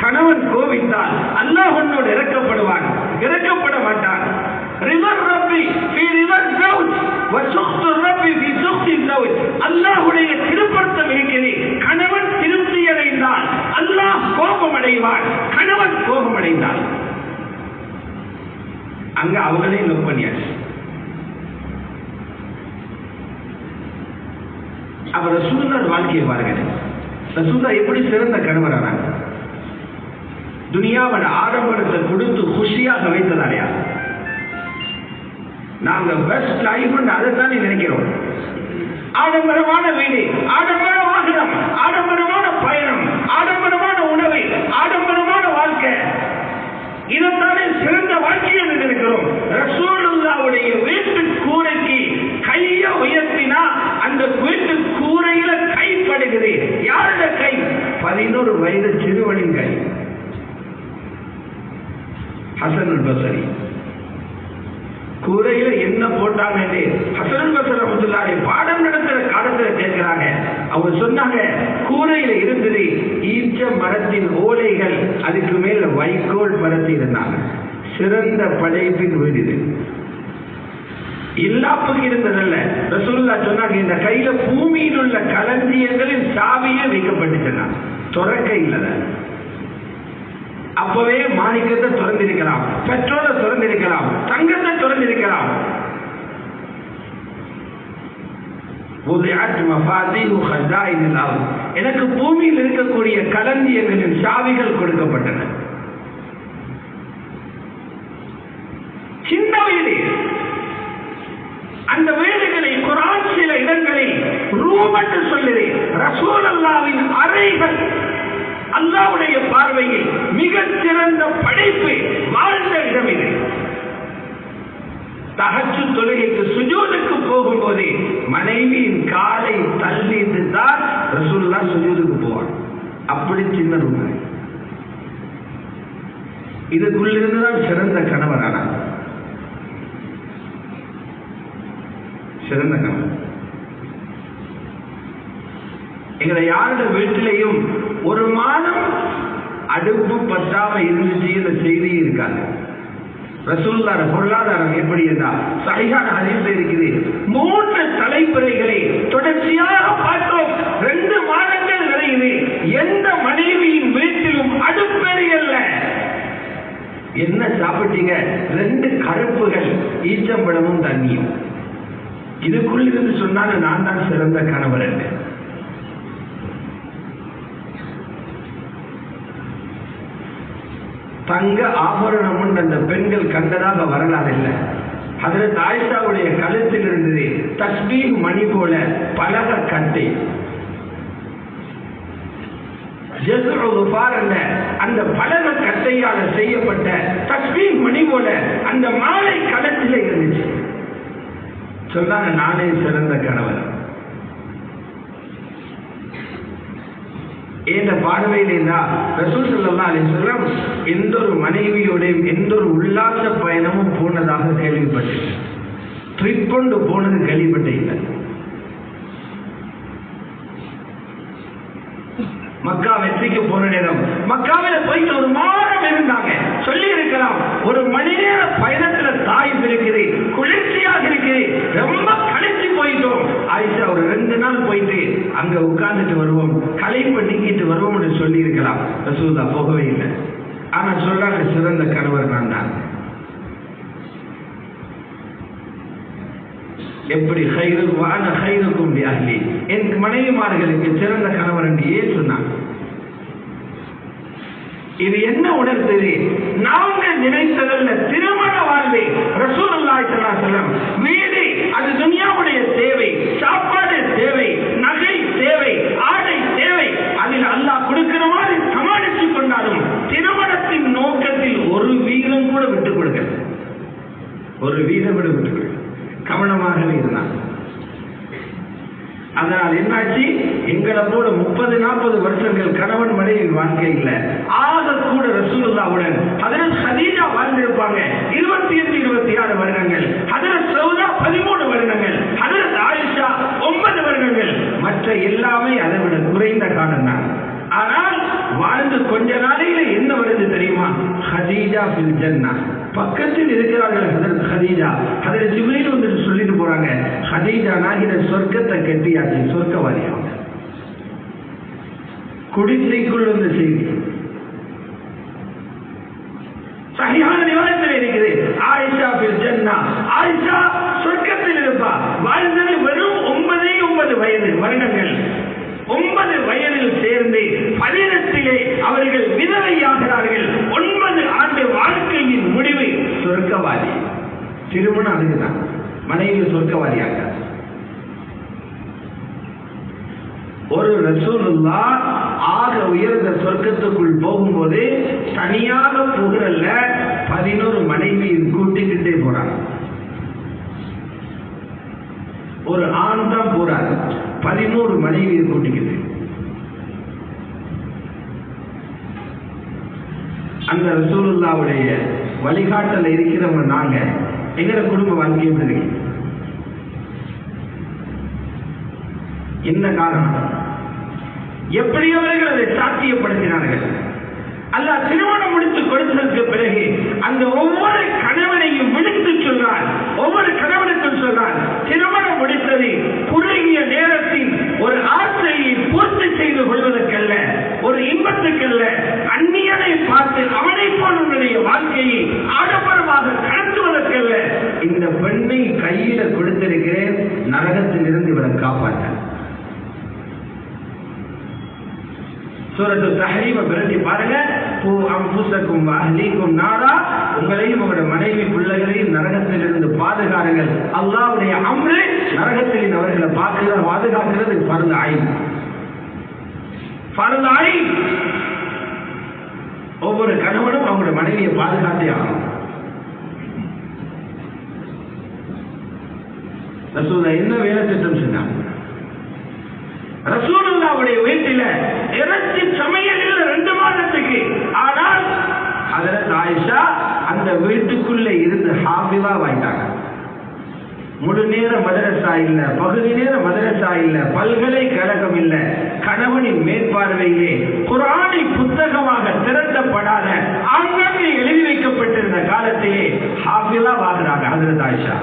கணவன் கோபித்தால் அல்லாஹ் உன்னோடு இறக்கப்படுவான், இறக்கப்பட மாட்டான். ரிவர் ரப்பி ஃபீ ரிவர் ஜௌஜ் வ சுக்து ரப்பி ஃபீ சுக்தி ஜௌஜ். அல்லாஹ்வுடைய திருப்பொருத்தம் இருக்கிறது. கணவன் திருப்தி அடைந்தால் அல்லாஹ் கோபம் அடைவான், கணவன் கோபம் அடைந்தால் அங்க அவங்களே லவ் பண்ணியாச்சு. அப்ப ரசூலுல்லாஹ் வாழ்க்கையை பாருங்க. ரசூலுல்லாஹ் எப்படி சிறந்த கணவரானாங்க? துனியாவோட ஆடம்பரத்தை கொடுத்து குஷியாக வைத்ததாலையா? நாங்க பெஸ்ட் லைஃப் அதைத்தான் நினைக்கிறோம். ஆடம்பரமான வீடு, ஆடம்பர வாகனம், ஆடம்பரமான பயணம், ஆடம்பரமான உணவு, ஆடம்பரமான வாழ்க்கை, இதைத்தானே சிறந்த வாழ்க்கையை நினைக்கிறோம். ரசூலுல்லாஹ்வுடைய வீட்டு கூரைக்கு கைய உயர்த்தினா அந்த வீட்டு கூரையில கைப்படுகிறது. யாருடைய கை? 11 வயது சிறுவனின் கை. ஹசனுல் பஸ்ரி கூரையில என்ன போட்டாங்க? ஹசனுல் பஸ்ரி ரஹ்மத்துல்லாஹி பாடம் நடத்துற காலத்துல கேட்கிறாங்க. அவங்க சொன்னாங்க, கூரையில இருந்தது ஈச்ச மரத்தின் ஓலைகள், அதுக்கு மேல வைக்கோல் பரத்தி இருந்தாங்க. சிறந்த படைப்பின் வீடு இல்லாப்புக்கு இருந்ததல்ல. ரசூலுல்லாஹ் சொன்னாங்க, இந்த கையில பூமியில் உள்ள களஞ்சியங்களின் சாவியே வைக்கப்பட்டுச்சுன்னா துறக்க இல்ல. அப்பவே மாணிக்கத்தை திறந்திருக்கலாம், பெட்ரோலை திறந்திருக்கலாம், தங்கத்தை திறந்திருக்கலாம். எனக்கு பூமியில் இருக்கக்கூடிய களஞ்சியங்களின் சாவிகள் கொடுக்கப்பட்டன. சின்ன வீடு. அந்த வீடுகளை குர்ஆன் சில இடங்களில் ரூம் என்று சொல்லுது. ரசூலுல்லாஹ்வின் அறைகள் அல்லாஹ்வுடைய பார்வையில் மிகச் சிறந்த படைப்பு வாழ்ந்த இடம் இது. தஹஜ்ஜுத் தொழுகைக்கு சுஜூதுக்கு போகும்போது மனைவியின் காலை தள்ளிட்டு தான் ரசூலுல்லாஹ் சுஜூதுக்கு போவார். அப்படி சின்ன ரூம். இதுக்குள்ளிருந்துதான் சிறந்த கணவரானார். சிறந்த கணவன். எங்களை யாருடைய வீட்டிலையும் ஒரு மாதம் அடுப்பு பற்றாம இருந்துச்சு என்ற செய்தியே இருக்காங்க. ரசூலுல்லாஹ் பொருளாதாரம் எப்படி என்றால் சஹீஹான ஹதீஸ்ல இருக்குது. 3 தலைப்பிறைகளை தொடர்ச்சியாக பார்த்தோம். 2 மாதங்கள் நிறையுது. எந்த மனைவியின் வீட்டிலும் அடுப்பெரியல்ல. என்ன சாப்பிட்டீங்க? 2 கருப்புகள், ஈச்சம்பழமும் தண்ணியும். இதுக்குள் இருந்து சொன்னாங்க, நான் தான் சிறந்த கணவர் என்று. தங்க ஆபரணம் அந்த பெண்கள் கண்டதாக வரலாறு இல்லை. ஹஜ்ரத் ஆயிஷாவுடைய கழுத்தில் இருந்தது தஸ்பீஹ் மணி போல பலக கட்டை. அந்த பலக கட்டையால செய்யப்பட்ட தஸ்பீஹ் மணி போல அந்த மாலை கழுத்தில் இருந்துச்சு. சொன்னாங்க, நானே சிறந்த கணவர். இந்த பார்வையில் ரசூல் ஸல்லல்லாஹு அலைஹி வஸல்லம் எந்த ஒரு மனைவியோடையும் எந்த ஒரு உல்லாச பயணமும் போனதாக கேள்விப்பட்டேன். ட்ரிப் கொண்டு போனது கேள்விப்பட்டேன். மக்கா வெற்றிக்கு போன நேரம் மக்காவில் போயிட்டு ஒரு மாதம் இருந்தாங்க. சொல்லி இருக்கலாம், ஒரு மணி நேர பயணத்துல தாய்ப்பு இருக்குது, குளிர்ச்சியாக இருக்குது, ரொம்ப கழிச்சு போயிட்டோம். ஆயிஷா ஒரு 2 நாள் போயிட்டு அங்க உட்கார்ந்துட்டு வருவோம், களைப்பை நீக்கிட்டு வருவோம் என்று சொல்லி இருக்கலாம். ரசூலுல்லாஹ் போகவே இல்லை. ஆனா சொல்றாங்க, சிறந்த கணவர் நான் தான். எப்படி என் மனைவிமார்களுக்கு சிறந்த கணவர் என்று ஏன் சொன்னாங்க? இது என்ன உணர்த்தது? நாங்க நினைத்ததல்ல திருமண வாழ்வை. ரசூலுல்லாஹி ஸல்லல்லாஹு அலைஹி வஸல்லம் வீடு அது துனியாவுடைய தேவை, சாப்பாடு அதனால் என்னாச்சு, எங்களை போல 30-40 வருஷங்கள் கணவன் மனைவி வாழ்க்கை இல்லை. ஆக கூட ரசூலுல்லாஹ்வுடன் ஹஜ்ரத் ஹதீஜா வாழ்ந்திருப்பாங்க 25-26 வருடங்கள், ஹஜ்ரத் சௌதா 13 வருடங்கள், ஹஜ்ரத் ஆயிஷா 9 வருடங்கள். மற்ற எல்லாமே அதை விட குறைந்த காலம் தான். ஆனால் வாழ்ந்து கொஞ்ச நாளையில என்ன வருது தெரியுமா? ஹதீஜா ஃபில் ஜன்னah. பக்கத்தில் இருக்கிறார்கள் ஹஜ்ரத் ஹதீஜா. ஹஜ்ரத் ஜிப்ரீல் வந்து சொல்லிட்டு போறாங்க, ஹதீஜா நாகிற சொர்க்கத்தை கட்டியாச்சு, சொர்க்கவாதியாக. குடிசைக்குள் வந்து செய்தி சஹீஹான ரிவாயத்தில் இருக்குது, ஆயிஷா ஃபில் ஜன்னah, ஆயிஷா சொர்க்கத்தில் இருப்பா. வாழ்ந்தது வெறும் 9 வருடங்கள். 9 வயதில் சேர்ந்து 18 அவர்கள் விதவையாகிறார்கள். 9 ஆண்டு வாழ்க்கையின் முடிவு சொர்க்கவாதி. திருமணம் அதுக்குதான், மனைவி சொர்க்கவாதியாக. ஒரு ரசூலுல்லாஹ் ஆக உயர்ந்த சொர்க்கத்துக்குள் போகும்போது தனியாக போகிறல்ல, 11 மனைவியின் கூட்டிக்கிட்டே போறாங்க. ஒரு ஆண் தான் போறாரு, 11 மனைவியை கூட்டிக்கிட்டு. அந்த ரசூலுல்லாஹ்வுடைய வழிகாட்டல இருக்கிறவங்க நாங்க. எங்கட குடும்ப வாழ்க்கை எப்படி இருக்கு? என்ன காரணம்? எப்படி அவர்கள் அதை சாத்தியப்படுத்தினார்கள்? அல்லாஹ் திருமணம் முடித்து கொடுத்ததற்கு பிறகு அந்த ஒவ்வொரு கணவனையும் விடுத்து சொல்றார், ஒவ்வொரு கணவனுக்கும் சொல்றார், திருமணம் முடித்தது குறுகிய நேரத்தில் ஒரு ஆசையை பூர்த்தி செய்து கொள்வதற்கல்ல, ஒரு இன்பத்துக்கல்ல, அந்நியனை பார்த்து அவனை போனுடைய வாழ்க்கையை ஆடம்பரமாக கடத்துவதற்கல்ல. இந்த பெண்ணை கையில கொடுத்திருக்கிறேன், நரகத்தில் இருந்து இவரை காப்பாற்ற. சூரத்து தஹ்ரீம் பிரதி பாருங்க, பூ அம்புசக்கும் அஹ்லீக்கும் நாரா, உங்களையும் உங்களுடைய மனைவி பிள்ளைகளையும் நரகத்திலிருந்து பாதுகாருங்கள். அல்லாஹ்வுடைய அம்ரு, நரகத்தில் அவர்களை பாதுகாக்கிறது ஃபர்து ஐன். ஃபர்து ஐன். ஒவ்வொரு கணவனும் அவங்களுடைய மனைவியை பாதுகாத்தே ஆகணும். ரசூலுல்லாஹ் என்ன வேலை திட்டம் செஞ்சாங்க? ரசூலுல்லாஹ்வுடைய வீட்டில இறைச்சி சமையலில் 2 மாதத்துக்கு. ஆனால் ஹஜ்ரத் ஆயிஷா அந்த வீட்டுக்குள்ள இருந்து ஹாஃபிஸா வாய்ட்டாங்க. முழு நேர மதரசா இல்ல, பகுதி நேர மதரசா இல்ல, பல்கலைக்கழகம் இல்ல, கணவனின் மேற்பார்வையிலே குர்ஆனை புத்தகமாக திரட்டப்படாத ஆங்காங்கே எழுதி வைக்கப்பட்டிருந்த காலத்திலே ஹாஃபிஸா வாங்குறாங்க ஹஜ்ரத் ஆயிஷா.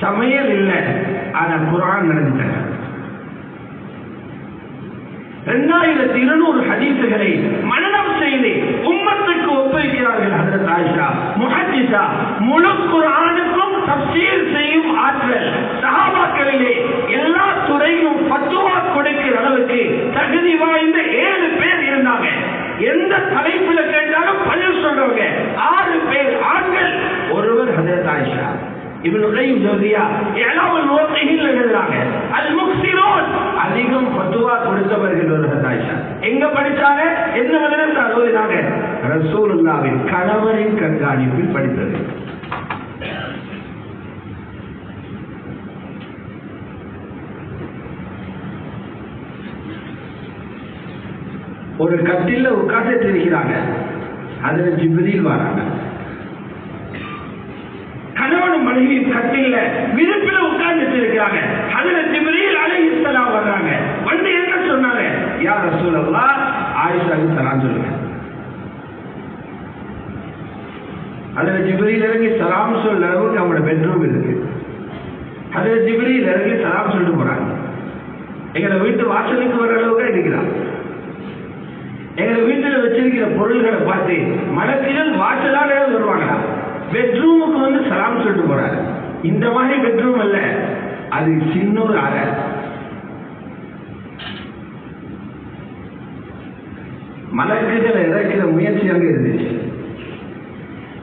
சமையல் இல்ல, ஆனா குர்ஆன் நடந்துட்டாங்க. 2200 ஹதீசுகளை மனனம் செய்து உம்மத்துக்கு ஒப்புவிக்கிறார்கள் ஹஜ்ரத் ஆயிஷா. முஹத்திஸா, முழு குர்ஆனுக்கும் தஃப்சீர் செய்யும் ஆற்றல். சஹாபாக்களிலே எல்லா துறையிலும் ஃபத்வா கொடுக்கிற அளவுக்கு தகுதி வாய்ந்த 7 பேர் இருந்தாங்க. எந்த தலைப்புல கேட்டாலும் பதில் சொல்றவங்க 6 பேர் ஆண்கள், ஒருவர் ஹஜ்ரத் ஆயிஷா. இப்னு கய்யிம் ஜௌசியா இலாவுல் முவக்கிஹின் எழுதுறாங்க, அல் முக்ஸிரூன், அதிகம் ஃபத்வா கொடுத்தவர்கள் ஒரு ஆயிஷா. எங்க படிச்சாங்க? என்ன மதரசா ஓதினாங்க? ரசூலுல்லாஹ்வின் கணவரின் கண்காணிப்பில் படித்தது. ஒரு கட்டில உட்கார்ந்து இருக்கிறாங்க, அதுல ஜிப்ரீல் வராங்க. கணவனும் மனைவியும் கட்டில விருப்பில உட்கார்ந்து இருக்கிறாங்க. ஹஜ்ரத் ஜிப்ரீல் அலைஹிஸ்ஸலாம் வர்றாங்க. வந்து என்ன சொன்னாங்க? யா ரசூலல்லாஹ், ஆயிஷாவுக்கு சலாம் சொல்லுங்க. ஹஜ்ரத் ஜிப்ரீல் இறங்கி சலாம் சொல்ற அளவுக்கு அவங்களோட பெட்ரூம் இருக்கு. ஹஜ்ரத் ஜிப்ரீல் இறங்கி சலாம் சொல்லிட்டு போறாங்க. எங்களை வீட்டு வாசலுக்கு வர அளவுக்கு இருக்கிறாங்க. எங்களை வீட்டில் வச்சிருக்கிற பொருள்களை பார்த்து மலக்குகள் வாசலால வருவாங்களா? பெட்ரூமுக்கு வந்து சலாம் சொல்லிட்டு போறாரு. இந்த மாதிரி பெட்ரூம் அல்ல, அது சின்ன ஒரு அறை. மலக்குகளை இறக்கிற முயற்சி அங்க இருந்துச்சு.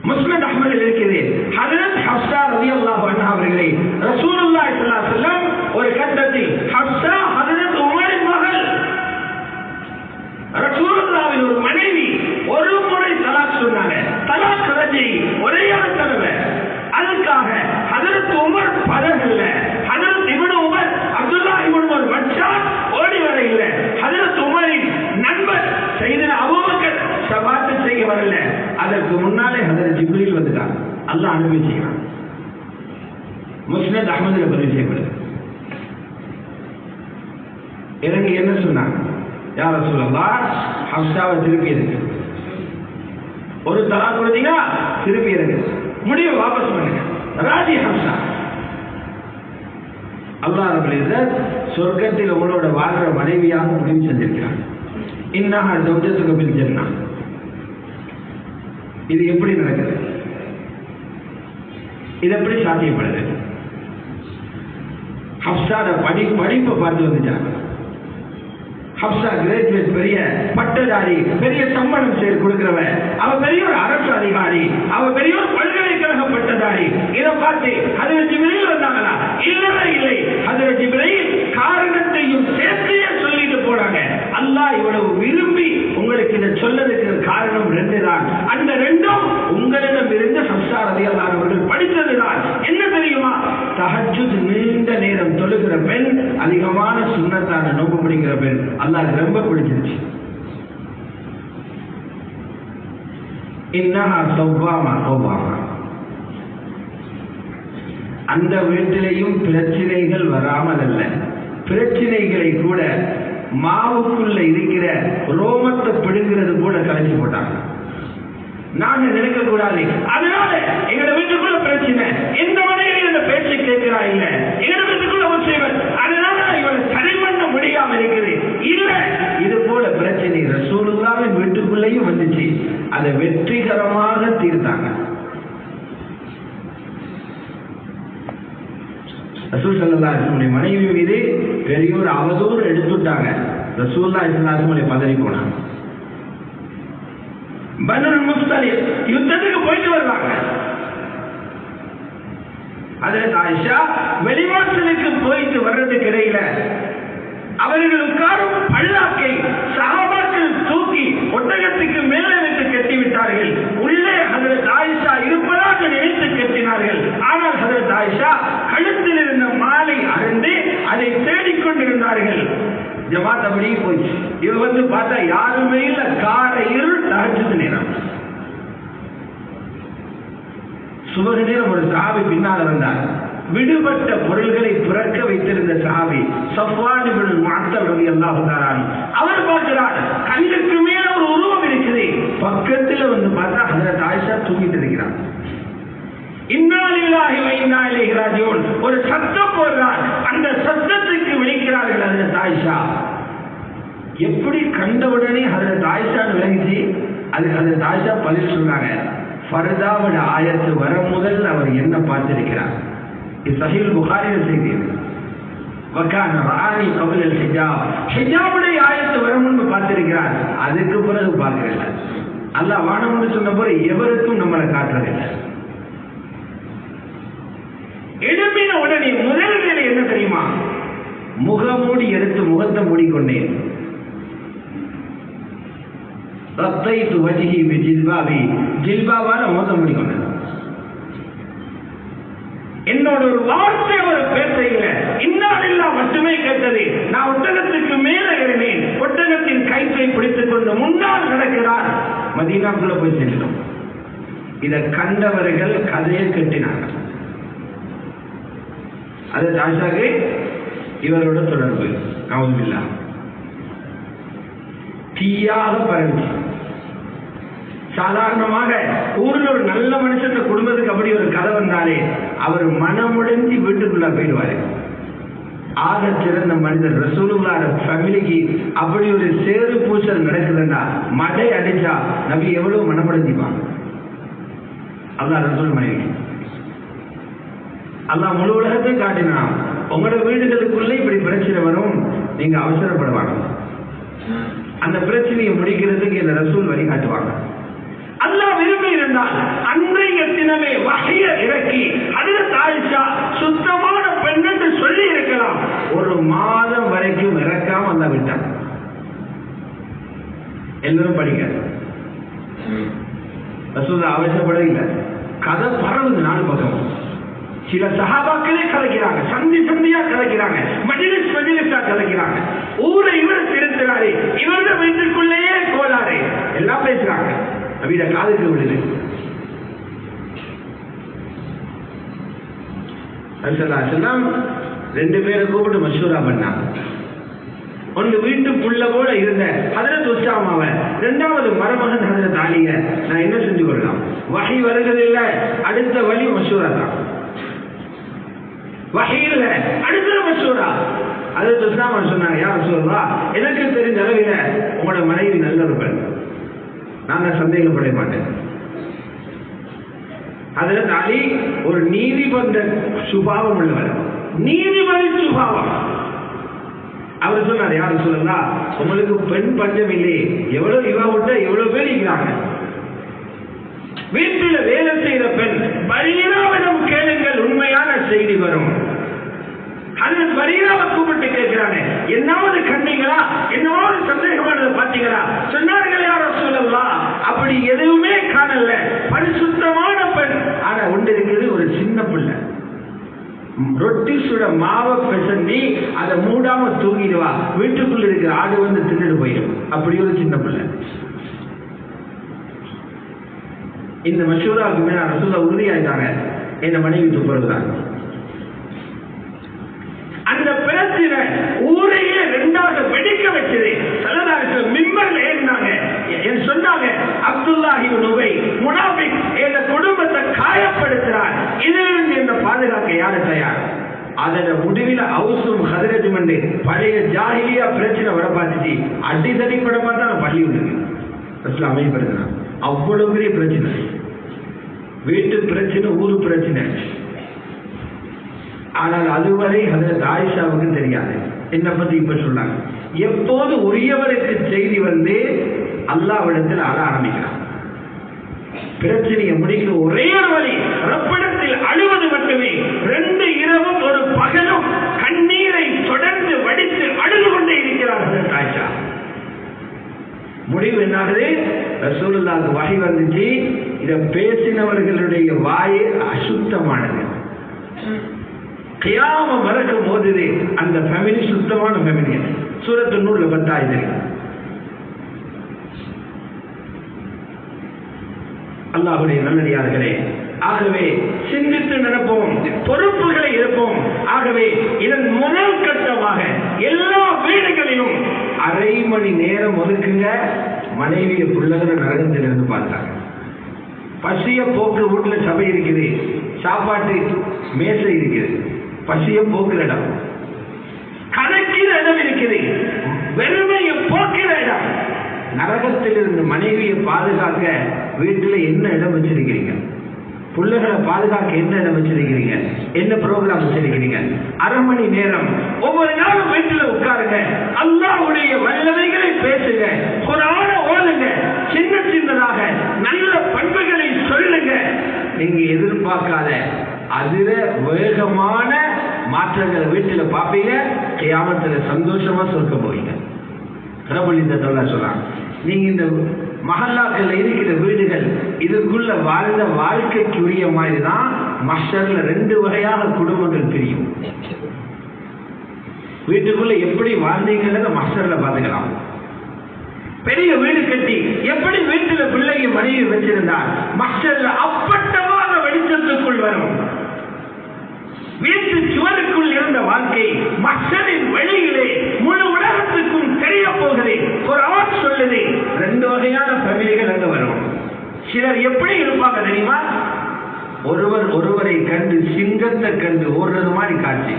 முஸ்லிம் அஹ்மதில் இருக்குது, ஹஜ்ரத் ஹப்ஸா ரலியல்லாஹு அன்ஹா அவர்களை ரசூலுல்லாஹி ஸல்லல்லாஹு அலைஹி வஸல்லம் ஒரு கட்டத்தில், ஹப்ஸா ஹஜ்ரத் உமரின் மகள், ரசூலுல்லாஹ்வின் ஒரு மனைவி, ஒரு முறை தலாக் சொன்னாங்க. தலாக் ரஜி ஒரே ஒரு தடவை. அதுக்காக ஹஜ்ரத் உமர் பதகல்ல, ஹஜ்ரத் இப்னு உமர், அப்துல் அல்லாஹ் அனுப்பி செய்கிறான். முஸ்னத் அஹ்மதுல பதிவு செய்யப்படுது. இறங்கி என்ன சொன்னாங்க? யா ரசூலல்லாஹ், ஹப்ஸாவை திருப்பி இருக்கு. ஒரு தலா கொடுத்தீங்கன்னா திருப்பி இருக்கு, முடிவு வாபஸ் பண்ணுங்க, ராஜி ஹப்ஸா. அல்லாஹ் ரப்பல் இஸ்ஸத் சொர்க்கத்தில் உங்களோட வாழ்ற மனைவியாக முடிவு செஞ்சிருக்கிறார். இன்னஹா ஜௌஜத்துக பில் ஜன்னah. இது எப்படி நடக்குது? இது எப்படி சாத்தியப்படுது? ஹப்ஸாட படிப்பை பார்த்து வந்துட்டாங்க. ஹப்ஸா கிராஜுவேட், பெரிய பட்டதாரி, பெரிய சம்பளம் சேர்த்து கொடுக்கிறவன், அவ பெரிய ஒரு அரசு அதிகாரி, அவ பெரிய ஒரு பல்கலைக்கழக பட்டதாரி. இதை பார்த்து ஹஜ்ரத் ஜிப்ரீல் வந்தாங்களா? இல்லவே இல்லை. ஹஜ்ரத் ஜிப்ரீல் காரணத்தையும் சேர்த்தையே சொல்லிட்டு போனாங்க. அல்லாஹ் இவ்வளவு விரும்பி உங்களுக்கு இதை சொல்லதுக்கு காரணம் ரெண்டு தான். அந்த ரெண்டும் உங்களிடம் இருந்து ஹப்ஸா ரலியல்லாஹு அன்ஹா அவர்கள் படித்ததுதான். என்ன தெரியுமா? தஹஜ்ஜுத், நீண்ட நேரம் தொழுகிற பெண், அதிகமான சுன்னத்தான நோன்பு பிடிக்கிற பெண். அல்லாஹ் ரொம்ப பிடிச்சிருச்சு. இன்னஹா சவ்வாமா சவ்வாமா. அந்த வீட்டிலேயும் பிரச்சனைகள் வராமல் அல்ல, பிரச்சனைகளை கூட மாவுக்குள்ள இருக்கிற ரோமத்தை பிடுங்கிறது கூட கலைச்சு போட்டாங்க. நாங்க நினைக்க கூடாது, அதனால எங்க வீட்டுக்குள்ள பிரச்சனை, எந்த மனைவி அந்த பேச்சை கேட்கிறா இல்ல, எங்க வீட்டுக்குள்ள ஒரு செய்வன், அதனால இவனை சரி பண்ண முடியாம இருக்குது இல்ல. இது போல பிரச்சனை ரசூலுல்லாஹ்வின் வீட்டுக்குள்ளேயும் வந்துச்சு. அதை வெற்றிகரமாக தீர்த்தாங்க. ரசூல் ஸல்லல்லாஹு அலைஹி வஸல்லம் மனைவி மீது பெரிய ஒரு அவதூறு எடுத்துட்டாங்க. ரசூலுல்லாஹி ஸல்லல்லாஹு அலைஹி வஸல்லம் பதறி போனாங்க. பனுல் முஸ்தலிக் யுத்தத்துக்கு போயிட்டு வர்றாங்க. ஹஜ்ரத் ஆயிஷா வெளிவாசலுக்கு போயிட்டு வர்றதுக்கு இடையில அவர்கள் உட்காரும் பல்லாக்கை சஹாபாக்கள் தூக்கி ஒட்டகத்துக்கு மேலே வைத்து கட்டி விட்டார்கள். உள்ளே ஹஜ்ரத் ஆயிஷா இருப்பதாக நினைத்து கட்டினார்கள். ஆனால் ஹஜ்ரத் ஆயிஷா கழுத்தில் இருந்த மாலை அருந்து அதை தேடிக்கொண்டிருந்தார்கள். ஜமாத் அப்படியே போயிடுச்சு. இவ வந்து பார்த்தா யாருமே இல்ல, கார இருள், தஹஜ்ஜுத் நேரம். சுபஹ் நேரம் ஒரு சஹாபி பின்னால வந்தார். விடுபட்ட பொருள்களை பிறக்க வைத்திருந்த சஹாபி ஸஃப்வான் இப்னு முஅத்தல் ரலியல்லாஹு தஆலா அவர் பார்க்கிறார், கண்ணுக்கு மேல ஒரு உருவம் இருக்குது. பக்கத்துல வந்து பார்த்தா ஹஜ்ரத் ஆயிஷா தூங்கிட்டு இருக்கிறார். இன்னா லில்லாஹி வ இன்னா இலைஹி ராஜிஊன் ஒரு சத்தம் போடுறார். அந்த சத்தத்துக்கு விழிக்கிறார்கள் ஹஜ்ரத் ஆயிஷா. எப்படி கண்டவுடனே ஹஜ்ரத் ஆயிஷான்னு விளங்கிச்சு? அது ஹஜ்ரத் ஆயிஷா பதில் சொல்றாங்க, ஃபர்தாவோட ஆயத்து வர முதல் அவர் என்ன பார்த்திருக்கிறார். இது சஹீஹ் புகாரியில் செய்தி. வகான ராணி கபில் ஹிஜாப், ஹிஜாபுடைய ஆயத்து வர முன்பு பார்த்திருக்கிறார். அதுக்கு பிறகு பார்க்கல. அல்லாஹ் வானம்னு சொன்ன போது எவருக்கும் நம்மளை காட்டுறதில்லை. எழுப்பின உடனே முதல் வேலை என்ன தெரியுமா? முகமூடி எடுத்து முகத்தை மூடிக்கொண்டேன். ரத்தைத்து வஜ்ஹி பிஜில்பாபி, ஜில்பாபால முகத்தை மூடிக்கொண்டேன். என்னோட ஒரு வார்த்தை ஒரு பேசையில இன்னாலில்லா மட்டுமே கேட்டது. நான் ஒட்டகத்துக்கு மேல ஏறினேன். ஒட்டகத்தின் கயிற்றை பிடித்துக் கொண்டு முன்னால் நடக்கிறார். மதீனாக்குள்ள போய் சென்றோம். இதை கண்டவர்கள் கதையை கட்டினார்கள். அது ஆயிஷாக்கு இவரோட தொடர்பு நவுதுபில்லா தீயாக பரவிச்சு. சாதாரணமாக ஊர்ல ஒரு நல்ல மனுஷன் குடும்பத்துக்கு அப்படி ஒரு கதை வந்தாலே அவர் மனமுடைஞ்சி வீட்டுக்குள்ள போயிடுவாரு. ஆக சிறந்த மனிதர் ரசூலுல்லாஹ் ஃபேமிலிக்கு அப்படி ஒரு சேறு பூசல் நடக்குதுன்னா மடை அடிச்சா நபி எவ்வளவு மனமுடைஞ்சிப்பாங்க. அல்லாஹ் ரசூல் மனைவி அல்லாஹ் முழு உலகத்தை காட்டினான். உங்களோட வீடுகளுக்குள்ளே இப்படி பிரச்சனை வரும், நீங்க அவசரப்படுவாங்க. அந்த பிரச்சனையை முடிக்கிறதுக்கு இந்த ரசூல் வழிகாட்டுவாங்க. அல்லாஹ் விரும்பி இருந்தால் அன்றைய தினமே வஹ்ய இறக்கி ஹஜ்ரத் ஆயிஷா சுத்தமான பெண் என்று சொல்லி இருக்கலாம். ஒரு மாதம் வரைக்கும் இறக்காம அல்லாஹ் விட்டான். எல்லாரும் படிக்க ரசூல் அவசரப்படவில்லை. கதை பரவுது நாலு பக்கம். சில சஹாபாக்களே கலைக்கிறாங்க, சந்தி சந்தியா கலைக்கிறாங்க, மஜ்லிஸ் மஜ்லிஸா கலைக்கிறாங்க. ஊரை இவர் திருத்துறாரு, இவரது வீட்டுக்குள்ளேயே கோளாறு, எல்லாம் பேசுறாங்க. நபியோட காதுக்கு விடுது. ரெண்டு பேரை கூப்பிட்டு மஷூரா பண்ணாங்க. ஒன்று வீட்டுக்குள்ள போல இருந்த ஹதரத் உஸ்ஸாமாவை, இரண்டாவது மருமகன் ஹதரத் அலிய நான் என்ன செஞ்சு கொள்ளலாம்? வஹி வருகிறதில்லை, அடுத்த வழி மஷூரா தான். வஹி இல்லை, அடுத்த மஷூரா. ஹதரத் உஸ்ஸாமா சொன்னாங்க, யா ரசூலல்லாஹ், எனக்கு தெரிஞ்ச அளவில் உங்களோட மனைவி நல்லவர்கள், நான் சந்தேகப்பட மாட்டேன். ஹதரத் அலி ஒரு நீதிபந்த சுபாவம் உள்ளவர், நீதிபதி சுபாவம். அவர் சொன்னார், யாரும் சொல்லலாம், உங்களுக்கு பெண் பஞ்சம் இல்லையே, எவ்வளவு இவ விட்ட எவ்வளவு பேர் இருக்கிறாங்க. வீட்டில் வேலை செய்கிற பெண் பரீராவிடம் கேளுங்கள், உண்மையான செய்தி வரும். ஹதரத் பரீராவை கூப்பிட்டு கேட்கிறாங்க, என்னாவது கண்டீங்களா, என்னவாவது சந்தேகமானதை பார்த்தீங்களா? சொன்னார்கள், யா ரசூலல்லாஹ், அப்படி எதுவுமே காணல, பரிசுத்தமான பெண். ஆனா ஒன்று இருக்குது, ஒரு சின்ன பிள்ளை ரொட்டி சுட மாவை பெசண்டி அதை மூடாம தூங்கிடுவா, வீட்டுக்குள்ள இருக்கிற ஆடு வந்து தின்னுட்டு போயிடும். அப்படி ஒரு சின்ன பிள்ளை. இந்த மஷூராவுக்கு மேல ரசூலா உறுதியாயிட்டாங்க, என்ன மனைவி துப்புறதுதான். அந்த பிரச்சனை ஊரையே ரெண்டாக வெடிக்க வச்சது. மிம்பர்ல ஏறினாங்க, சொன்னாங்க, அப்துல்லாஹி இப்னு உபை முனாஃபிக் இந்த குடும்பத்தை காயப்படுத்துறார், இதிலிருந்து என்ன பாதுகாக்க யாரு தயார்? அதோட முடிவில் அவுசும் ஹதரஜும் என்று பழைய ஜாஹிலியா பிரச்சனை வர பார்த்துச்சு. அடிதடி படமா தான் பள்ளி உள்ளது அமைப்படுத்தினார். அவ்வளவு பெரிய பிரச்சனை, வீட்டு பிரச்சனை, ஊரு பிரச்சனை. ஆனால் அதுவரை ஹதரத் ஆயிஷாவுக்கு தெரியாது. என்ன பத்தி இப்ப சொன்னாங்க, எப்போது உரியவருக்கு செய்தி வந்து அல்லாஹ்விடத்தில் அழ ஆரம்பிக்கிறார். பிரச்சனையை முடிக்க ஒரே ஒரு வழி, ரப்பிடத்தில் அழுவது மட்டுமே. 2 இரவும் ஒரு பகலும் கண்ணீரை தொடர்ந்து வடித்து அழுது கொண்டே இருக்கிறார்கள் ஆயிஷா. முடிவு என்னாகுது, ரசூலுல்லாஹ்வுக்கு வஹி வந்துச்சு, இத பேசினவர்களுடைய வாய் அசுத்தமானது. கியாம மறக்கும் போது அந்த ஃபேமிலி சுத்தமான ஃபேமிலி. சூரத்து நூறுல 10 அல்லாஹ்வுடைய நல்லடியார்களே, ஆகவே சிந்தித்து நடப்போம், பொறுப்புகளை இருப்போம். ஆகவே இதன் முதல் கட்டமாக எல்லா வீடுகளிலும் அரை மணி நேரம் ஒதுக்குங்க, மனைவிய பிள்ளைகளை நரகத்திலிருந்து பார்த்தாங்க. பசிய போக்கு வீட்டுல சபை இருக்குது, சாப்பாட்டு மேசை இருக்குது, பசிய போக்குற இடம், கணக்கிற இடம் இருக்குது, வெறுமையை போக்குற இடம். நரகத்திலிருந்து மனைவியை பாதுகாக்க வீட்டுல என்ன இடம் வச்சிருக்கிறீங்க? பிள்ளைகளை பாதுகாக்க என்ன இடம் வச்சிருக்கிறீங்க? என்ன ப்ரோக்ராம் வச்சிருக்கிறீங்க? அரை மணி நேரம் ஒவ்வொரு நாளும் வீட்டுல உட்காருங்க, அல்லாஹ்வுடைய வல்லமைகளை பேசுங்க, குர்ஆன ஓதுங்க, சின்ன சின்னதாக நல்ல பண்புகளை சொல்லுங்க. நீங்க எதிர்பார்க்காத அதிர வேகமான மாற்றங்களை வீட்டுல பார்ப்பீங்க. கியாமத்துல சந்தோஷமா சொல்ல போவீங்க. ரப்பல் இஸ்ஸத் அல்லாஹ் சொல்றான், நீங்க இந்த மஹல்லாக்கள் இருக்கிற வீடுகள் இதுக்குள்ள வாழ்ந்த வாழ்க்கைக்குரிய மாதிரி தான் மஹ்ஷர்ல 2 வகையாக குடும்பங்கள் பிரியும். வீட்டுக்குள்ள எப்படி வாழ்ந்தீங்கன்றத மஹ்ஷர்ல பாத்துக்கலாம். பெரிய வீடு கட்டி எப்படி வீட்டுல பிள்ளைங்க மனைவி வச்சிருந்தால் மஹ்ஷர்ல அப்பட்டமான வெளிச்சத்துக்குள் வரும். வீட்டு சுவருக்குள் இருந்த வாழ்க்கை மஹ்ஷரின் வெளியிலே முழு உலகத்துக்கும் தெரிய போகிறது. குர்ஆன் சொல்லுது, 2 வகையான ஃபேமிலிகள் அங்க வரும். சிலர் எப்படி இருப்பாங்க தெரியுமா? ஒருவரை கண்டு சிங்கத்தை கண்டு ஓடுறது மாதிரி காட்சி.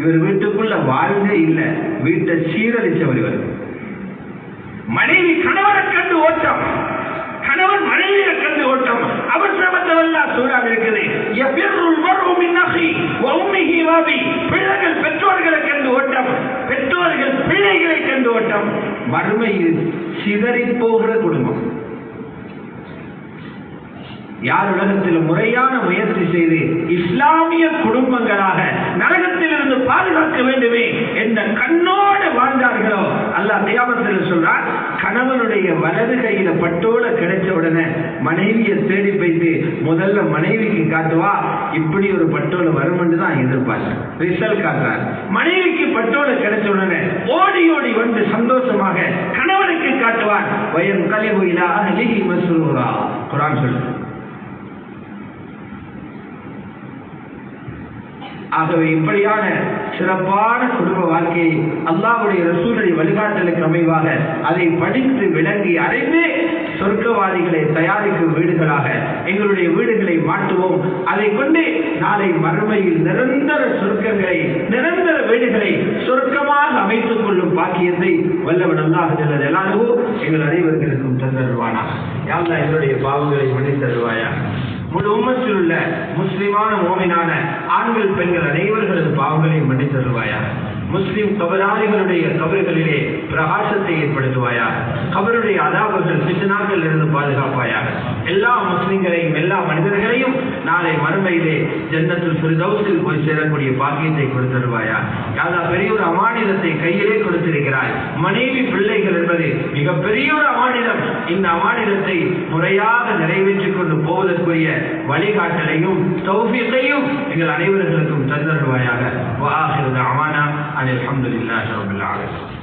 இவர் வீட்டுக்குள்ள வாழ்ந்தே இல்லை, வீட்டை சீரழிச்சவர் இவர். மனைவி கணவரை கண்டு ஓட்டம், கணவன் மனைவியை கண்டு ஓட்டம். அவர் சமத்தவெல்லாம் சூழல் இருக்குது. பிள்ளைகள் பெற்றோர்களை கண்டு ஓட்டம், பெற்றோர்கள் பிள்ளைகளை கண்டு ஓட்டம். மறுமையில் சிதறி போகிற குடும்பம். யார் உலகத்தில் முறையான முயற்சி செய்து இஸ்லாமிய குடும்பங்களாக நரகத்திலிருந்து பாதுகாக்க வேண்டுமே என்ற கண்ணோடு வாழ்ந்தார்களோ அல்லாஹ் கியாமத்தில் சொல்றார், கணவனுடைய வலது கையில பட்டோல கிடைச்ச உடனே மனைவியை தேடி போய்த்து முதல்ல மனைவிக்கு காட்டுவா, இப்படி ஒரு பட்டோல வரும் என்று தான் எதிர்பார்க்கிறேன். ரிசல்ட் காட்டுறார். மனைவிக்கு பட்டோல கிடைச்ச உடனே ஓடி ஓடி வந்து சந்தோஷமாக கணவனுக்கு காட்டுவார். வயன் கலிபு இலா அஹ்லிஹி மஸ்ரூரா. குர்ஆன் சொல்லுது. ஆகவே இப்படியான சிறப்பான குடும்ப வாழ்க்கையை அல்லாஹ்வுடைய ரசூலுடைய வழிகாட்டலுக்கு அமைவாக அதை படித்து விளங்கி அறிந்து சொர்க்கவாதிகளை தயாரிக்கும் வீடுகளாக எங்களுடைய வீடுகளை மாற்றுவோம். அதை கொண்டு நாளை மறுமையில் நிரந்தர சொர்க்கங்களை, நிரந்தர வீடுகளை சொர்க்கமாக அமைத்துக் கொள்ளும் பாக்கியத்தை வல்லவன் அல்லாஹ் ஜல்ல ஜலாலுஹு எங்கள் அனைவர்களுக்கும் தந்தருவானாக. யா அல்லாஹ் எங்களுடைய பாவங்களை மன்னித்து தருவாயா. முழு உம்மத்தில் உள்ள முஸ்லிமான மோமினான ஆண்கள் பெண்கள் அனைவர்களது பாவங்களையும் மன்னித்து தருவாயா. முஸ்லிம் கபராளிகளுடைய கபர்களிலே பிரகாசத்தை ஏற்படுத்துவாயா. கபருடைய அதாபுகள் பித்னாக்கள் இருந்து பாதுகாப்பாயாக. எல்லா முஸ்லிம்களையும் எல்லா மனிதர்களையும் நாளை மறுமையிலே ஜன்னத்துல் ஃபிர்தௌஸில் போய் சேரக்கூடிய பாக்கியத்தை கொடுத்தருவாயா. யாரா பெரிய ஒரு அமானிதத்தை கையிலே கொடுத்திருக்கிறாய். மனைவி பிள்ளைகள் என்பது மிகப்பெரிய ஒரு அமானிதம். இந்த அமானிதத்தை முறையாக நிறைவேற்றிக் கொண்டு போவதற்குரிய வழிகாட்டலையும் தௌஃபீக்கையும் எங்கள் அனைவர்களுக்கும் தந்தருவாயாக. வஆஹிரு தஅவானா அனில் ஹம்துலில்லாஹி ரப்பில் ஆலமீன்.